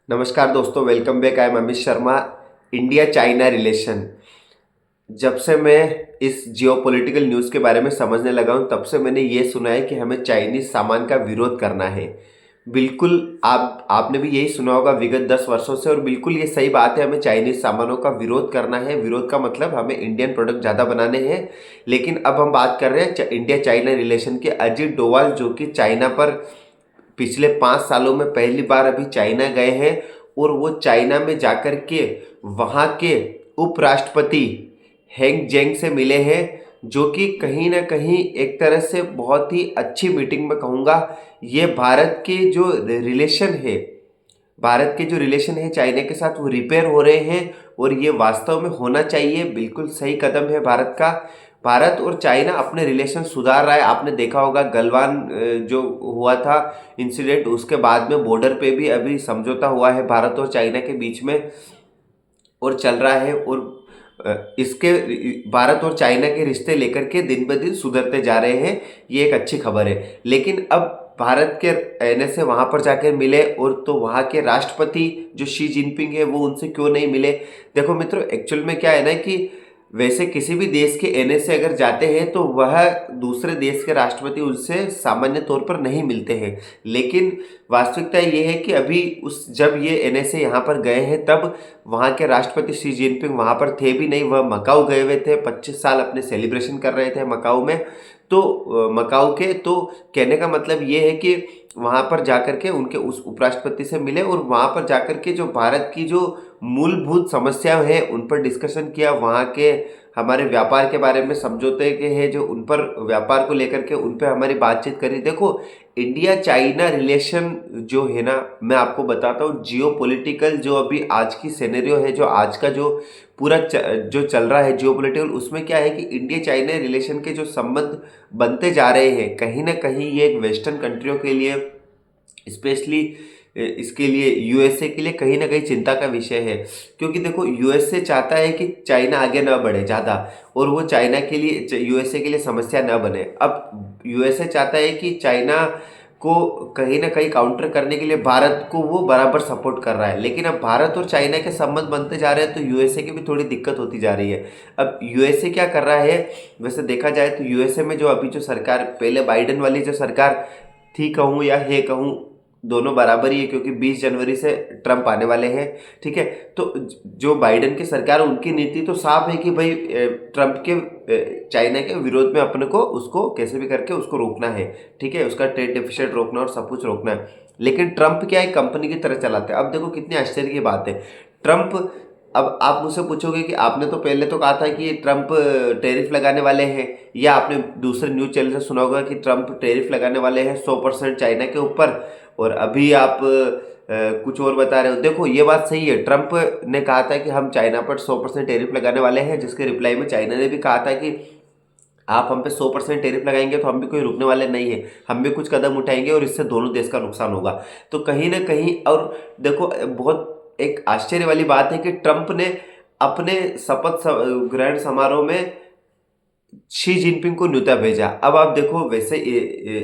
नमस्कार दोस्तों, welcome back. I am Amit Sharma. India China relation, जब से मैं इस जियोपॉलिटिकल न्यूज़ के बारे में समझने लगा हूं, तब से मैंने ये सुना है कि हमें चाइनीज सामान का विरोध करना है। बिल्कुल, आपने भी यही सुना होगा विगत 10 वर्षों से, और बिल्कुल ये सही बात है। हमें चाइनीज सामानों का विरोध करना है। विरोध का मतलब हमें इंडियन प्रोडक्ट ज़्यादा बनाने हैं। लेकिन अब हम बात कर रहे हैं इंडिया चाइना रिलेशन के। अजीत डोवाल जो कि चाइना पर पिछले 5 सालों में पहली बार अभी चाइना गए हैं, और वो चाइना में जाकर के वहाँ के उपराष्ट्रपति हेंग जेंग से मिले हैं, जो कि कहीं ना कहीं एक तरह से बहुत ही अच्छी मीटिंग में कहूँगा। ये भारत के जो रिलेशन है चाइना के साथ, वो रिपेयर हो रहे हैं, और ये वास्तव में होना चाहिए। बिल्कुल सही कदम है भारत का। भारत और चाइना अपने रिलेशन सुधार रहा है। आपने देखा होगा गलवान जो हुआ था इंसिडेंट, उसके बाद में बॉर्डर पे भी अभी समझौता हुआ है भारत और चाइना के बीच में, और चल रहा है। और इसके भारत और चाइना के रिश्ते लेकर के दिन ब दिन सुधरते जा रहे हैं। ये एक अच्छी खबर है। लेकिन अब भारत के एनएस से वहाँ पर जाकर मिले, और तो वहाँ के राष्ट्रपति जो शी जिनपिंग है वो उनसे क्यों नहीं मिले। देखो मित्रों, एक्चुअल में क्या है ना कि वैसे किसी भी देश के एनएस से अगर जाते हैं तो वह दूसरे देश के राष्ट्रपति उनसे सामान्य तौर पर नहीं मिलते हैं। लेकिन वास्तविकता ये है कि अभी उस जब ये एनएसए यहाँ पर गए हैं, तब वहाँ के राष्ट्रपति शी जिनपिंग वहाँ पर थे भी नहीं। वह मकाऊ गए हुए थे, 25 साल अपने सेलिब्रेशन कर रहे थे मकाऊ में। तो मकाऊ के तो कहने का मतलब ये है कि वहाँ पर जाकर के उनके उस उपराष्ट्रपति से मिले, और वहाँ पर जाकर के जो भारत की जो मूलभूत समस्या है उन पर डिस्कशन किया। वहाँ के हमारे व्यापार के बारे में समझौते के हैं जो उन पर व्यापार को लेकर के उन पर हमारी बातचीत करी। देखो, इंडिया चाइना रिलेशन जो है ना, मैं आपको बताता हूँ जियो पॉलिटिकल जो अभी आज की सिनेरियो है, जो आज का जो पूरा जो चल रहा है जियो पॉलिटिकल, उसमें क्या है कि इंडिया चाइना रिलेशन के जो संबंध बनते जा रहे हैं, कहीं ना कहीं ये एक वेस्टर्न कंट्रियों के लिए, स्पेशली इसके लिए यूएसए के लिए कहीं ना कहीं चिंता का विषय है। क्योंकि देखो, यूएसए चाहता है कि चाइना आगे ना बढ़े ज़्यादा, और वो चाइना के लिए यूएसए के लिए समस्या ना बने। अब यूएसए चाहता है कि चाइना को कहीं ना कहीं काउंटर करने के लिए भारत को वो बराबर सपोर्ट कर रहा है। लेकिन अब भारत और चाइना के संबंध बनते जा रहे हैं, तो यूएसए की भी थोड़ी दिक्कत होती जा रही है। अब यूएसए क्या कर रहा है, वैसे देखा जाए तो यूएसए में जो अभी जो सरकार, पहले बाइडेन वाली जो सरकार थी कहूँ या है कहूँ, दोनों बराबर ही है, क्योंकि 20 जनवरी से ट्रंप आने वाले हैं। ठीक है, तो जो बाइडेन की सरकार है उनकी नीति तो साफ है कि भाई ट्रंप के चाइना के विरोध में अपने को उसको कैसे भी करके उसको रोकना है। ठीक है, उसका ट्रेड डेफिसिट रोकना और सब कुछ रोकना है। लेकिन ट्रंप क्या है, कंपनी की तरह चलाते हैं। अब देखो कितनी आश्चर्य की बात है। ट्रंप, अब आप मुझसे पूछोगे कि आपने तो पहले तो कहा था कि ट्रंप टैरिफ लगाने वाले हैं, या आपने दूसरे न्यूज़ चैनल से सुना होगा कि ट्रंप टैरिफ लगाने वाले हैं 100% चाइना के ऊपर, और अभी आप कुछ और बता रहे हो। देखो, ये बात सही है। ट्रंप ने कहा था कि हम चाइना पर 100% टैरिफ लगाने वाले हैं, जिसके रिप्लाई में चाइना ने भी कहा था कि आप हम पे 100% टैरिफ लगाएंगे तो हम भी कोई रुकने वाले नहीं है, हम भी कुछ कदम उठाएंगे, और इससे दोनों देश का नुकसान होगा। तो कहीं ना कहीं, और देखो बहुत एक आश्चर्य वाली बात है कि ट्रंप ने अपने ग्रहण समारोह में शी जिनपिंग को न्योता भेजा। अब आप देखो, वैसे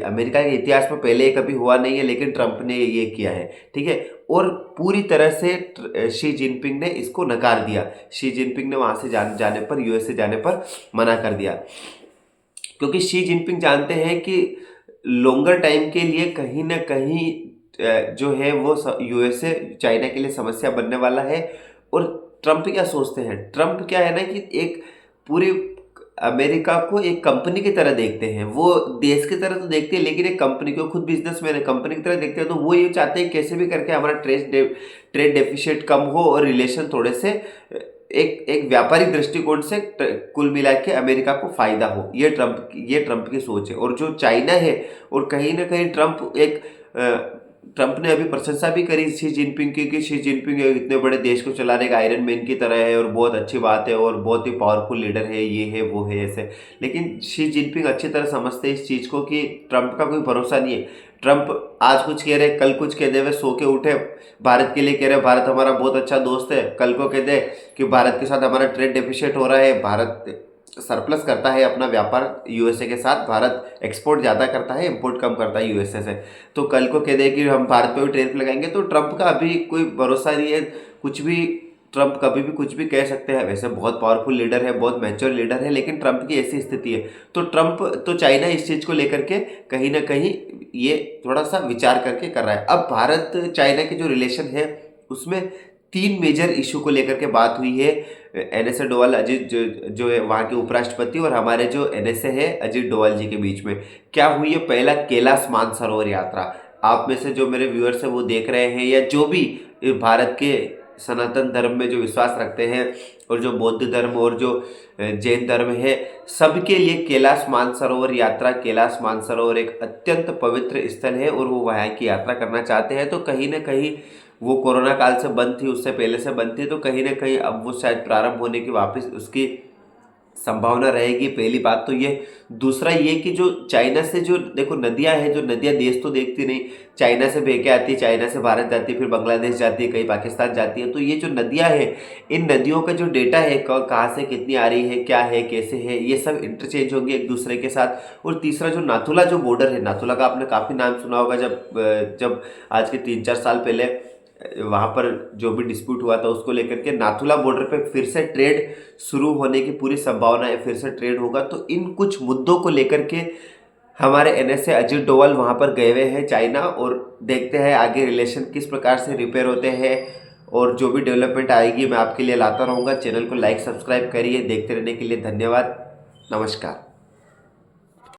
अमेरिका के इतिहास में पहले ये कभी हुआ नहीं है, लेकिन ट्रंप ने ये किया है। ठीक है, और पूरी तरह से शी जिनपिंग ने इसको नकार दिया। शी जिनपिंग ने वहां से जाने पर, यूएसए जाने पर मना कर दिया, क्योंकि शी जिनपिंग जानते हैं कि लॉन्गर टाइम के लिए कहीं ना कहीं जो है वो यूएसए चाइना के लिए समस्या बनने वाला है। और ट्रंप क्या सोचते हैं, ट्रंप क्या है ना कि एक पूरे अमेरिका को एक कंपनी की तरह देखते हैं। वो देश की तरह तो देखते हैं, लेकिन एक कंपनी को, खुद बिजनेसमैन है, कंपनी की तरह देखते हैं। तो वो ये चाहते हैं कैसे भी करके हमारा ट्रेड डेफिसिट कम हो, और रिलेशन थोड़े से एक एक व्यापारिक दृष्टिकोण से कुल मिला के अमेरिका को फायदा हो। ये ट्रंप की सोच है। और जो चाइना है, और कहीं ना कहीं ट्रंप ने अभी प्रशंसा भी करी शी जिनपिंग की, कि शी जिनपिंग इतने बड़े देश को चलाने का आयरन मैन की तरह है, और बहुत अच्छी बात है, और बहुत ही पावरफुल लीडर है, ये है वो है ऐसे। लेकिन शी जिनपिंग अच्छी तरह समझते हैं इस चीज़ को कि ट्रंप का कोई भरोसा नहीं है। ट्रंप आज कुछ कह रहे, कल कुछ कह दे, वे सो के उठे भारत के लिए कह रहे भारत हमारा बहुत अच्छा दोस्त है, कल को कह दे कि भारत के साथ हमारा ट्रेड डेफिसिट हो रहा है, भारत सरप्लस करता है अपना व्यापार यूएसए के साथ। भारत एक्सपोर्ट ज़्यादा करता है, इंपोर्ट कम करता है यूएसए से। तो कल को कह दे कि हम भारत पे भी टैरिफ लगाएंगे, तो ट्रंप का अभी कोई भरोसा नहीं है। कुछ भी ट्रंप कभी भी कुछ भी कह सकते हैं। वैसे बहुत पावरफुल लीडर है, बहुत मैच्योर लीडर है, लेकिन ट्रंप की ऐसी स्थिति है। तो ट्रंप तो चाइना इस चीज़ को लेकर के कहीं ना कहीं ये थोड़ा सा विचार करके कर रहा है। अब भारत चाइना के जो रिलेशन है उसमें 3 मेजर इशू को लेकर के बात हुई है। एनएसए डोवाल अजीत जो है वहाँ के उपराष्ट्रपति और हमारे जो एनएसए है अजीत डोवाल जी के बीच में क्या हुई है। पहला, कैलाश मानसरोवर यात्रा। आप में से जो मेरे व्यूअर्स हैं वो देख रहे हैं, या जो भी भारत के सनातन धर्म में जो विश्वास रखते हैं, और जो बौद्ध धर्म और जो जैन धर्म है, सबके लिए कैलाश मानसरोवर यात्रा, कैलाश मानसरोवर एक अत्यंत पवित्र स्थल है और वो वहाँ की यात्रा करना चाहते हैं। तो कहीं ना कहीं वो कोरोना काल से बंद थी, उससे पहले से बंद थी, तो कहीं ना कहीं अब वो शायद प्रारंभ होने की वापस उसकी संभावना रहेगी। पहली बात तो ये। दूसरा ये कि जो चाइना से जो देखो नदियां हैं, जो नदियां देश तो देखती नहीं, चाइना से बह के आती है, चाइना से भारत जाती है, फिर बांग्लादेश जाती है, कहीं पाकिस्तान जाती है। तो ये जो नदियां हैं, इन नदियों का जो डेटा है कहाँ से कितनी आ रही है, क्या है, कैसे है, ये सब इंटरचेंज होंगे एक दूसरे के साथ। और तीसरा जो नाथुला जो बॉर्डर है, नाथुला का आपने काफ़ी नाम सुना होगा। जब आज के 3-4 साल पहले वहाँ पर जो भी डिस्प्यूट हुआ था उसको लेकर के नाथुला बॉर्डर पे फिर से ट्रेड शुरू होने की पूरी संभावना है, फिर से ट्रेड होगा। तो इन कुछ मुद्दों को लेकर के हमारे एनएसए अजीत डोवाल वहाँ पर गए हुए हैं चाइना, और देखते हैं आगे रिलेशन किस प्रकार से रिपेयर होते हैं। और जो भी डेवलपमेंट आएगी मैं आपके लिए लाता रहूँगा। चैनल को लाइक सब्सक्राइब करिए। देखते रहने के लिए धन्यवाद। नमस्कार।